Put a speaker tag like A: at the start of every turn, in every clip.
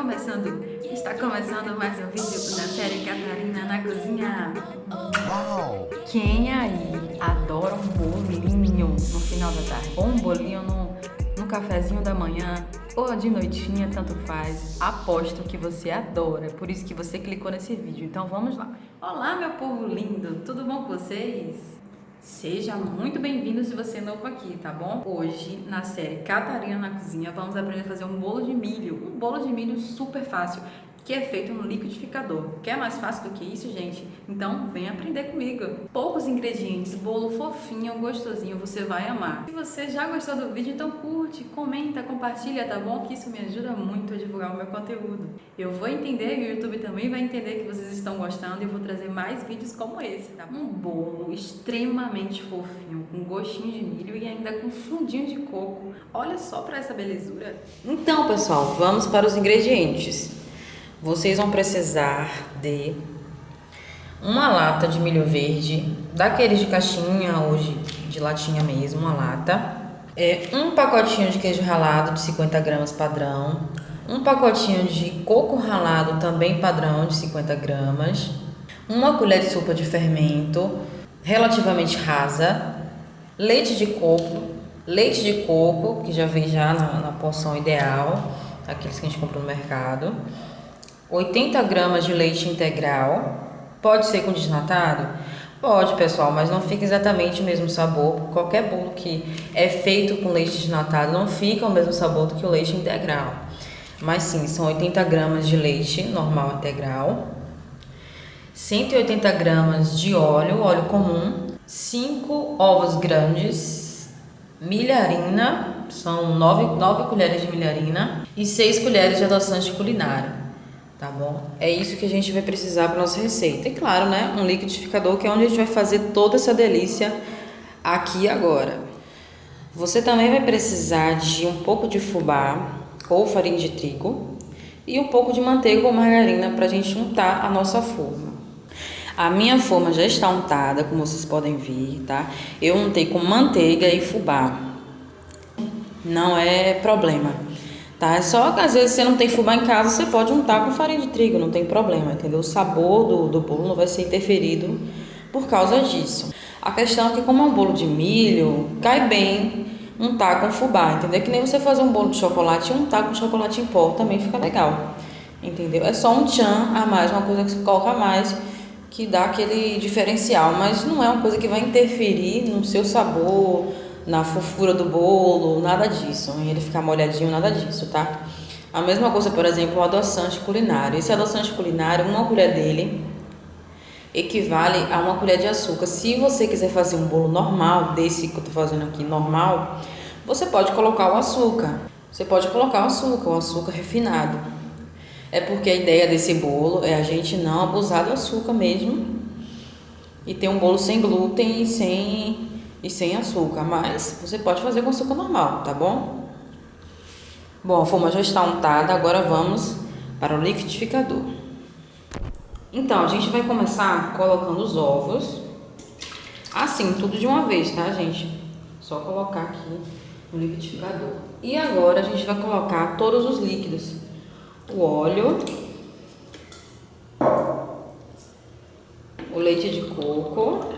A: Está começando mais um vídeo da série Catarina na Cozinha.
B: Uau!
A: Quem aí adora um bolinho no final da tarde? Ou um bolinho no cafezinho da manhã? Ou de noitinha, tanto faz. Aposto que você adora, por isso que você clicou nesse vídeo. Então vamos lá. Olá, meu povo lindo, tudo bom com vocês? Seja muito bem-vindo se você é novo aqui, tá bom? Hoje, na série Catarina na Cozinha, vamos aprender a fazer um bolo de milho. Um bolo de milho super fácil, que é feito no liquidificador. Quer mais fácil do que isso, gente? Então, vem aprender comigo. Poucos ingredientes, bolo fofinho, gostosinho, você vai amar. Se você já gostou do vídeo, então curte, comenta, compartilha, tá bom? Que isso me ajuda muito a divulgar o meu conteúdo. Eu vou entender e o YouTube também vai entender que vocês estão gostando e eu vou trazer mais vídeos como esse, tá? Um bolo extremamente fofinho, com gostinho de milho e ainda com fundinho de coco. Olha só pra essa belezura.
C: Então, pessoal, vamos para os ingredientes. Vocês vão precisar de uma lata de milho verde, daqueles de caixinha ou de latinha mesmo, uma lata. Um pacotinho de queijo ralado de 50 gramas padrão. Um pacotinho de coco ralado também padrão de 50 gramas. Uma colher de sopa de fermento relativamente rasa. Leite de coco, que já vem já na porção ideal, aqueles que a gente compra no mercado. 80 gramas de leite integral. Pode ser com desnatado? Pode, pessoal, mas não fica exatamente o mesmo sabor. Qualquer bolo que é feito com leite desnatado não fica o mesmo sabor do que o leite integral. Mas sim, são 80 gramas de leite normal integral. 180 gramas de óleo comum. 5 ovos grandes. Milharina, são 9 colheres de milharina. E 6 colheres de adoçante culinário. Tá bom? É isso que a gente vai precisar para nossa receita. E claro, né? Um liquidificador, que é onde a gente vai fazer toda essa delícia aqui e agora. Você também vai precisar de um pouco de fubá ou farinha de trigo e um pouco de manteiga ou margarina para a gente untar a nossa forma. A minha forma já está untada, como vocês podem ver, tá? Eu untei com manteiga e fubá. Não é problema. Tá? É só que às vezes você não tem fubá em casa, você pode untar com farinha de trigo, não tem problema, entendeu? O sabor do bolo não vai ser interferido por causa disso. A questão é que, como é um bolo de milho, cai bem untar com fubá, entendeu? Que nem você fazer um bolo de chocolate e untar com chocolate em pó, também fica legal, entendeu? É só um tchan a mais, uma coisa que você coloca a mais, que dá aquele diferencial, mas não é uma coisa que vai interferir no seu sabor, na fofura do bolo, nada disso, em ele ficar molhadinho, nada disso, tá? A mesma coisa, por exemplo, o adoçante culinário. Esse adoçante culinário, uma colher dele equivale a uma colher de açúcar. Se você quiser fazer um bolo normal, desse que eu tô fazendo aqui, normal, você pode colocar o açúcar. Você pode colocar o açúcar refinado. É porque a ideia desse bolo é a gente não abusar do açúcar mesmo e ter um bolo sem glúten e sem açúcar, mas você pode fazer com açúcar normal, tá bom? Bom, a forma já está untada, agora vamos para o liquidificador. Então, a gente vai começar colocando os ovos, assim, tudo de uma vez, tá, gente? Só colocar aqui no liquidificador. E agora a gente vai colocar todos os líquidos. O óleo, o leite de coco,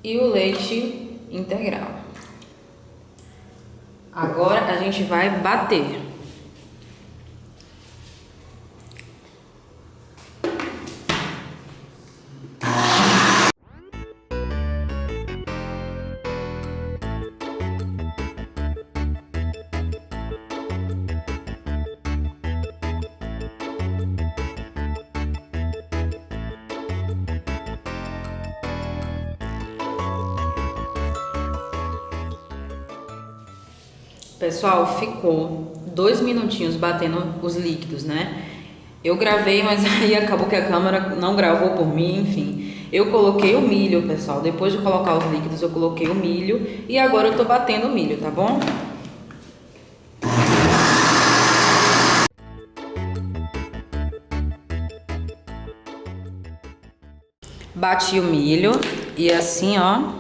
C: e o leite integral. Agora a gente vai bater. Pessoal, ficou 2 minutinhos batendo os líquidos, né? Eu gravei, mas aí acabou que a câmera não gravou por mim, enfim. Eu coloquei o milho, pessoal. Depois de colocar os líquidos, eu coloquei o milho. E agora eu tô batendo o milho, tá bom? Bati o milho e assim, ó,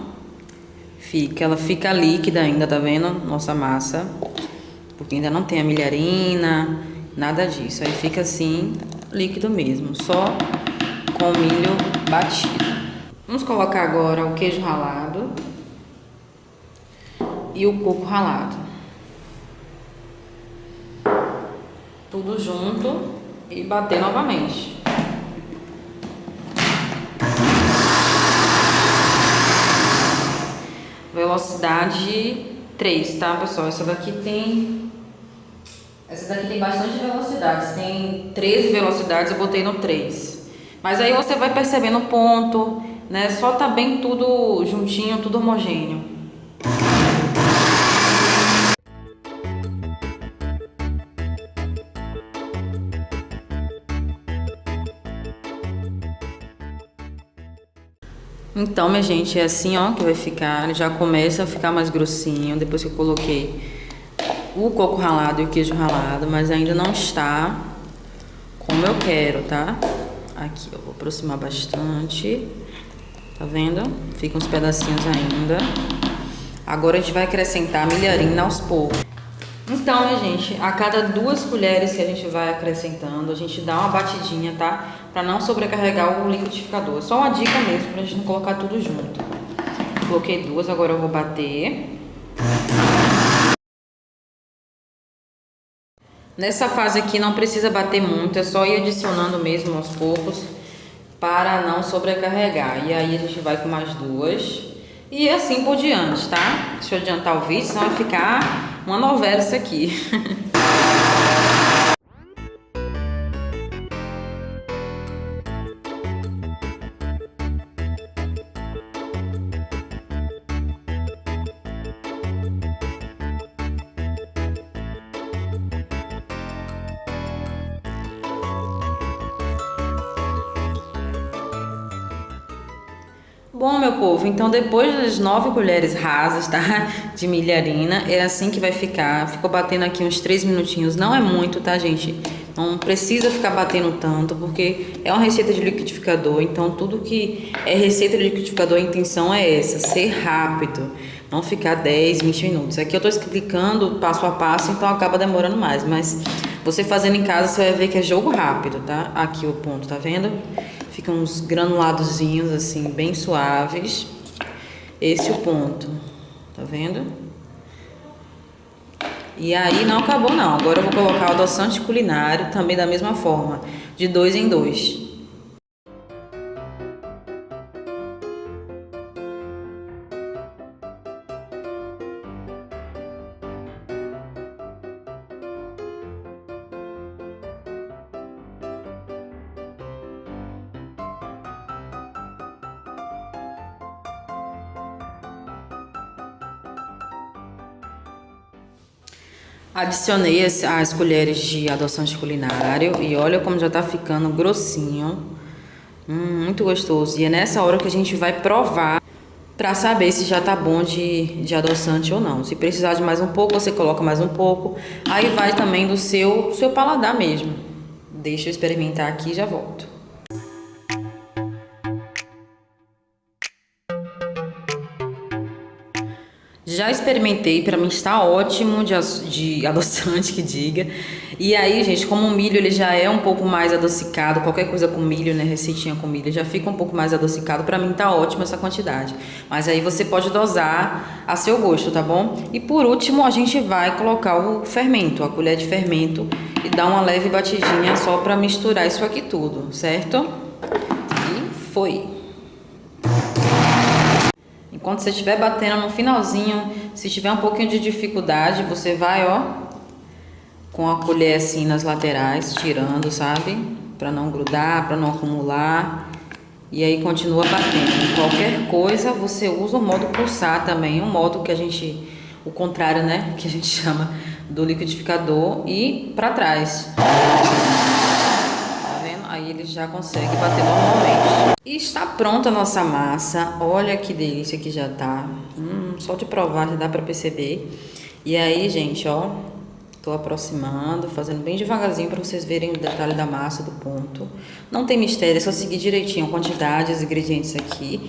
C: ela fica líquida ainda, tá vendo? Nossa massa. Porque ainda não tem a milharina, nada disso. Aí fica assim, líquido mesmo, só com o milho batido. Vamos colocar agora o queijo ralado e o coco ralado. Tudo junto e bater novamente. Velocidade 3, tá, pessoal? Essa daqui tem bastante velocidades. Tem 13 velocidades, eu botei no 3. Mas aí você vai percebendo o ponto, né? Só tá bem tudo juntinho, tudo homogêneo. Então, minha gente, é assim, ó, que vai ficar. Ele já começa a ficar mais grossinho depois que eu coloquei o coco ralado e o queijo ralado, mas ainda não está como eu quero, tá? Aqui, eu vou aproximar bastante. Tá vendo? Ficam uns pedacinhos ainda. Agora a gente vai acrescentar a milharina aos poucos. Então, minha gente, a cada 2 colheres que a gente vai acrescentando, a gente dá uma batidinha, tá? Pra não sobrecarregar o liquidificador. Só uma dica mesmo, pra gente não colocar tudo junto. Coloquei 2, agora eu vou bater. Nessa fase aqui não precisa bater muito, é só ir adicionando mesmo aos poucos para não sobrecarregar. E aí a gente vai com mais 2 e assim por diante, tá? Deixa eu adiantar o vídeo, senão vai ficar uma novela isso aqui. Bom, meu povo, então depois das 9 colheres rasas, tá? De milharina, é assim que vai ficar. Ficou batendo aqui uns 3 minutinhos, não é muito, tá, gente? Não precisa ficar batendo tanto, porque é uma receita de liquidificador. Então, tudo que é receita de liquidificador, a intenção é essa, ser rápido. Não ficar 10, 20 minutos. Aqui eu tô explicando passo a passo, então acaba demorando mais. Mas você fazendo em casa, você vai ver que é jogo rápido, tá? Aqui o ponto, tá vendo? Ficam uns granuladozinhos assim, bem suaves. Esse é o ponto, tá vendo? E aí não acabou não, agora eu vou colocar o adoçante culinário também da mesma forma, de 2 em 2. Adicionei as colheres de adoçante culinário e olha como já tá ficando grossinho. Muito gostoso. E é nessa hora que a gente vai provar pra saber se já tá bom de adoçante ou não. Se precisar de mais um pouco, você coloca mais um pouco. Aí vai também do seu paladar mesmo. Deixa eu experimentar aqui e já volto. Já experimentei, pra mim está ótimo de adoçante que diga. E aí, gente, como o milho ele já é um pouco mais adocicado, qualquer coisa com milho, né, receitinha com milho, já fica um pouco mais adocicado. Pra mim tá ótimo essa quantidade. Mas aí você pode dosar a seu gosto, tá bom? E por último, a gente vai colocar o fermento, a colher de fermento e dar uma leve batidinha só pra misturar isso aqui tudo, certo? E foi! Enquanto você estiver batendo no finalzinho, se tiver um pouquinho de dificuldade, você vai, ó, com a colher assim nas laterais, tirando, sabe? Pra não grudar, pra não acumular. E aí continua batendo. Qualquer coisa, você usa o modo pulsar também, um modo que a gente, o contrário, né? Que a gente chama do liquidificador e pra trás. Aí ele já consegue bater normalmente. E está pronta a nossa massa. Olha que delícia que já tá. Só de provar já dá pra perceber. E aí, gente, ó, tô aproximando, fazendo bem devagarzinho pra vocês verem o detalhe da massa, do ponto. Não tem mistério, é só seguir direitinho a quantidade, os ingredientes aqui.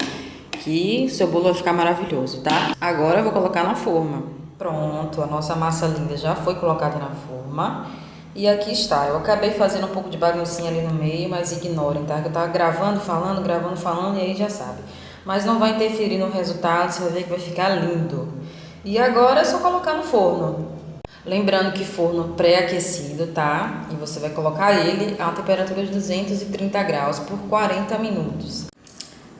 C: que seu bolo vai ficar maravilhoso, tá? Agora eu vou colocar na forma. Pronto, a nossa massa linda já foi colocada na forma. E aqui está, eu acabei fazendo um pouco de baguncinha ali no meio, mas ignorem, tá? Que eu tava gravando, falando e aí já sabe. Mas não vai interferir no resultado, você vai ver que vai ficar lindo. E agora é só colocar no forno. Lembrando que forno pré-aquecido, tá? E você vai colocar ele a temperatura de 230 graus por 40 minutos.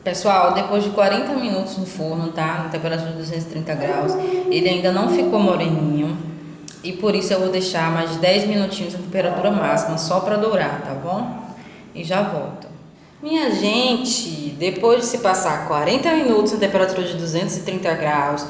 C: Pessoal, depois de 40 minutos no forno, tá? Na temperatura de 230 graus, ele ainda não ficou moreninho. E por isso eu vou deixar mais 10 minutinhos na temperatura máxima, só para dourar, tá bom? E já volto. Minha gente, depois de se passar 40 minutos na temperatura de 230 graus,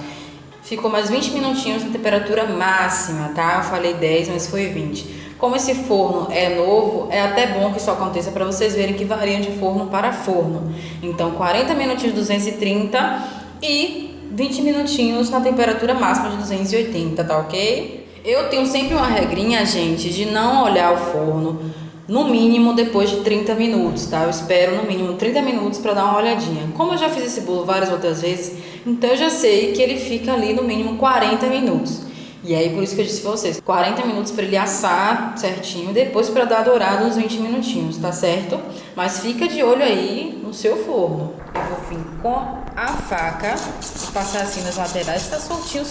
C: ficou mais 20 minutinhos na temperatura máxima, tá? Eu falei 10, mas foi 20. Como esse forno é novo, é até bom que isso aconteça para vocês verem que varia de forno para forno. Então, 40 minutinhos de 230 e 20 minutinhos na temperatura máxima de 280, tá ok? Eu tenho sempre uma regrinha, gente, de não olhar o forno no mínimo depois de 30 minutos, tá? Eu espero no mínimo 30 minutos para dar uma olhadinha. Como eu já fiz esse bolo várias outras vezes, então eu já sei que ele fica ali no mínimo 40 minutos. E aí por isso que eu disse pra vocês, 40 minutos para ele assar certinho, depois para dar dourado uns 20 minutinhos, tá certo? Mas fica de olho aí no seu forno. Eu vou vir com a faca e passar assim nas laterais, tá soltinho.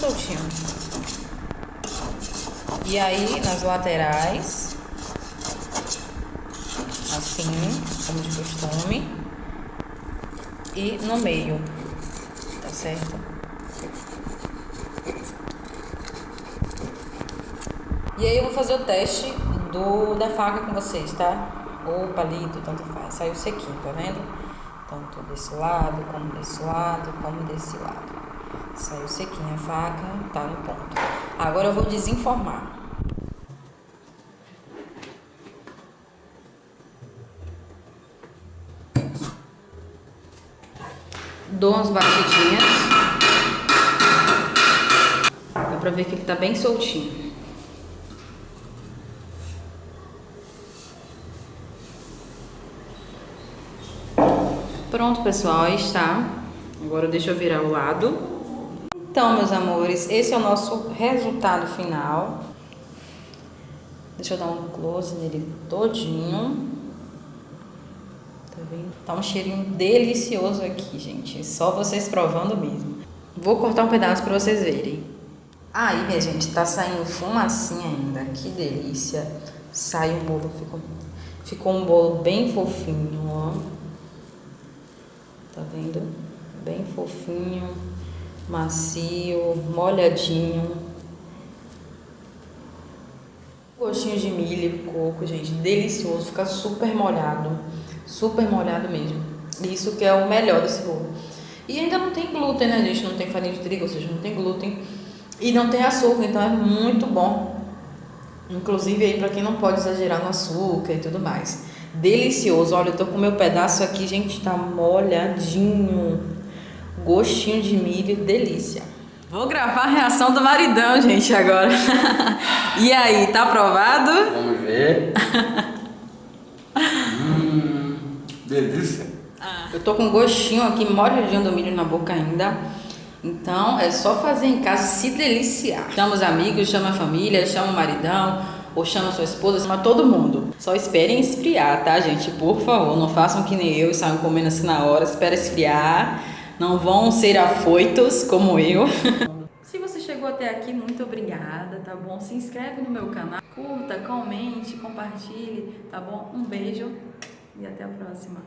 C: E aí nas laterais, assim, como de costume, e no meio, tá certo? E aí eu vou fazer o teste da faca com vocês, tá? Ou palito, tanto faz. Saiu sequinho, tá vendo? Tanto desse lado, como desse lado, como desse lado. Saiu sequinho a faca, tá no ponto. Agora eu vou desenformar. Dou umas batidinhas. Dá pra ver que ele tá bem soltinho. Pronto, pessoal, aí está. Agora deixa eu virar o lado. Então, meus amores, esse é o nosso resultado final. Deixa eu dar um close nele todinho. Tá vendo? Tá um cheirinho delicioso aqui, gente. Só vocês provando mesmo. Vou cortar um pedaço para vocês verem. Aí, minha gente, tá saindo fumacinha ainda. Que delícia. Sai o bolo, ficou um bolo bem fofinho, ó. Tá vendo? Bem fofinho, macio, molhadinho. Gostinho de milho e coco, gente, delicioso. Fica super molhado mesmo. Isso que é o melhor desse bolo. E ainda não tem glúten, né, gente? Não tem farinha de trigo, ou seja, não tem glúten. E não tem açúcar, então é muito bom. Inclusive aí pra quem não pode exagerar no açúcar e tudo mais. Delicioso. Olha, eu tô com o meu pedaço aqui, gente, tá molhadinho. Gostinho de milho, delícia. Vou gravar a reação do maridão, gente, agora. E aí, tá aprovado?
B: Vamos ver. Delícia.
C: Eu tô com gostinho aqui, molhadinho do milho na boca ainda. Então, é só fazer em casa, se deliciar. Chama os amigos, chama a família, chama o maridão, ou chama sua esposa, chama todo mundo. Só esperem esfriar, tá, gente? Por favor, não façam que nem eu, saiam comendo assim na hora, espera esfriar. Não vão ser afoitos como eu. Se você chegou até aqui, muito obrigada, tá bom? Se inscreve no meu canal, curta, comente, compartilhe, tá bom? Um beijo e até a próxima.